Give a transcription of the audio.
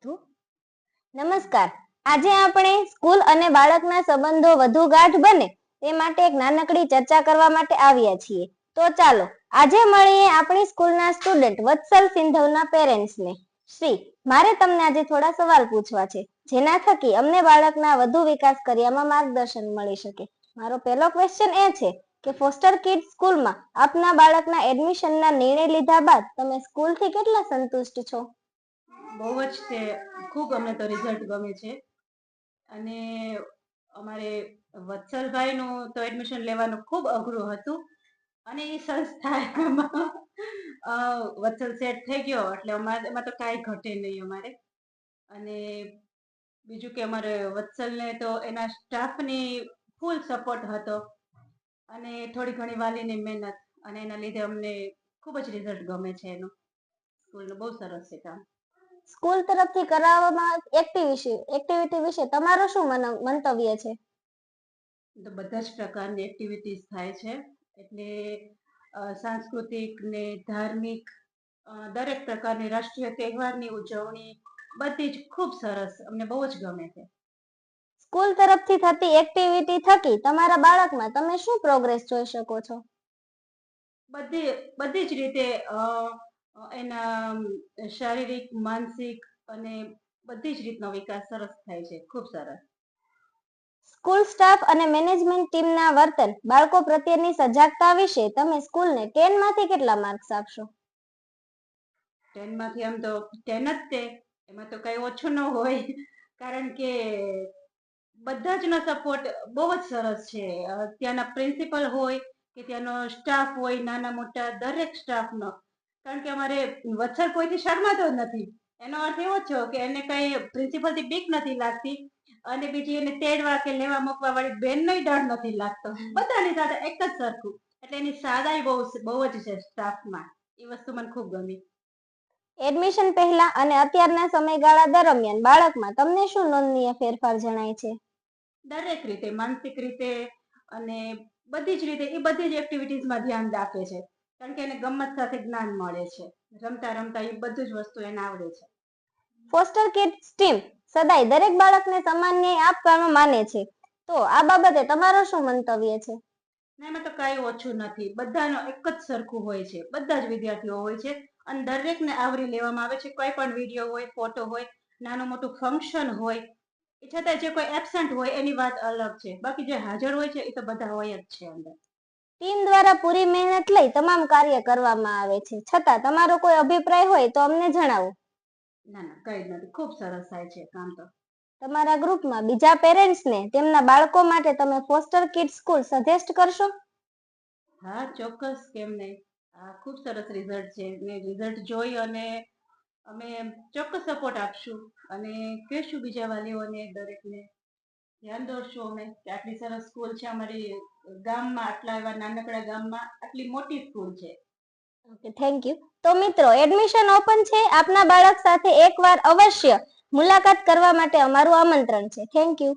નમસ્કાર. આજે આપણે સ્કૂલ અને બાળકના સંબંધો વધુ ગાઢ બને તે માટે એક નાનકડી ચર્ચા કરવા માટે આવ્યા છીએ. તો ચાલો આજે મળીએ આપણી સ્કૂલના સ્ટુડન્ટ વત્સલ સિંધવના પેરેન્ટ્સને. શ્રી, મારે તમને આજે થોડા સવાલ પૂછવા છે, જેના થકી અમને બાળકના વધુ વિકાસ કર્યામાં માર્ગદર્શન મળી શકે. મારો પહેલો ક્વેશ્ચન એ છે કે ફોસ્ટર કિડ્સ સ્કૂલમાં આપના બાળકના એડમિશનના નિર્ણય લીધા બાદ તમે સ્કૂલથી કેટલા સંતુષ્ટ છો? બહુ જ તે ખૂબ અમને તો રિઝલ્ટ ગમે છે. અને અમારે વત્સલભાઈનું તો એડમિશન લેવાનું ખૂબ અઘરું હતું, અને એ સંસ્થામાં વત્સલ સેટ થઈ ગયો એટલે એમાં તો કાંઈ ઘટે નહીં અમારે. અને બીજું કે અમારે વત્સલને તો એના સ્ટાફની ફૂલ સપોર્ટ હતો, અને થોડી ઘણી વાલીની મહેનત, અને એના લીધે અમને ખૂબ જ રિઝલ્ટ ગમે છે એનું. સ્કૂલનું બહુ સરસ છે કામ. સ્કૂલ તરફથી કરાવવામાં એક્ટિવિટી વિશે તમારું શું મંતવ્ય છે? તો બધા જ પ્રકારની એક્ટિવિટીઝ થાય છે, એટલે સાંસ્કૃતિક ને ધાર્મિક દરેક પ્રકારની રાષ્ટ્રીય તહેવારની ઉજવણી બધી જ ખૂબ સરસ, અમને બહુ જ ગમે છે. સ્કૂલ તરફથી થતી એક્ટિવિટી થકી તમારા બાળકમાં તમે શું પ્રોગ્રેસ જોઈ શકો છો? બધી જ રીતે એના શારીરિક, માનસિક અને બધી જ રીતનો વિકાસ સરસ થાય છે, ખૂબ સરસ. સ્કૂલ સ્ટાફ અને મેનેજમેન્ટ ટીમના વર્તન, બાળકો પ્રત્યેની સજાગતા વિશે તમે સ્કૂલને 10 માંથી કેટલા માર્ક્સ આપશો? 10 માંથી આમ તો 10 જ તે, એમાં તો કઈ ઓછું ન હોય, કારણ કે બધા જનો સપોર્ટ બહુ જ સરસ છે. ત્યાંના પ્રિન્સિપલ હોય કે ત્યાંનો સ્ટાફ હોય, નાના મોટા દરેક સ્ટાફનો. કારણ કે અમારે વત્સલ કોઈથી શરમાતો જ નથી. એનો અર્થ એવો છે કે એને કઈ પ્રિન્સિપલથી બીક નથી લાગતી, અને બીજી એને તેડવા કે લેવા મૂકવા વાળી બેનનો ડર નથી લાગતો. બધાની સાથે એક જ સરખું, એટલે એની સાદાઈ બહુ જ છે સ્ટાફમાં. એ વસ્તુ મને ખૂબ ગમી. એડમિશન પહેલા અને અત્યારના સમયગાળા દરમિયાન બાળકમાં તમને શું નોંધનીય ફેરફાર જણાય છે? દરેક રીતે, માનસિક રીતે અને બધી જ રીતે એ બધી જ એક્ટિવિટીઝમાં ધ્યાન આપે છે, કારણ કે એને ગમત સાથે જ્ઞાન મળે છે. રમતા રમતા એ બધું જ વસ્તુ એને આવડે છે. ફોસ્ટર કિડ્સ ટીમ સદાય દરેક બાળકને સમાન ન્યાય આપવાનું માને છે, તો આ બાબતે તમારો શું મંતવ્ય છે? એમાં તો કઈ ઓછું નથી, બધાનો એક જ સરખું હોય છે, બધા જ વિદ્યાર્થીઓ હોય છે, અને દરેકને આવરી લેવામાં આવે છે. કોઈ પણ વિડીયો હોય, ફોટો હોય, નાનું મોટું ફંક્શન હોય, એ છતાં જે કોઈ એબસન્ટ હોય એની વાત અલગ છે, બાકી જે હાજર હોય છે એ તો બધા હોય જ છે અંદર. ટીમ દ્વારા પૂરી મહેનત લઈ તમામ કાર્ય કરવામાં આવે છે, છતાં તમારો કોઈ અભિપ્રાય હોય તો અમને જણાવો. ના, કઈ નથી, ખૂબ સરસ થાય છે કામ તો. તમારા ગ્રુપમાં બીજા પેરેન્ટ્સને તેમના બાળકો માટે તમે ફોસ્ટર કિડ્સ સ્કૂલ સજેસ્ટ કરશો? હા, ચોક્કસ, કેમ નહીં. આ ખૂબ સરસ રિઝલ્ટ છે, ને રિઝલ્ટ જોઈ અને અમે ચોક્કસ સપોર્ટ આપશું, અને કહેશું બીજા વાલીઓને, દરેકને ધ્યાન દોરશું અમે કે આટલી સરસ સ્કૂલ છે અમારી ગામમાં, આટલા એવા નાનકડા ગામમાં આટલી મોટી સ્કૂલ છે. Okay, thank you. તો મિત્રો, એડમિશન ઓપન છે. આપના બાળક સાથે એકવાર અવશ્ય મુલાકાત કરવા માટે અમારું આમંત્રણ છે. Thank you.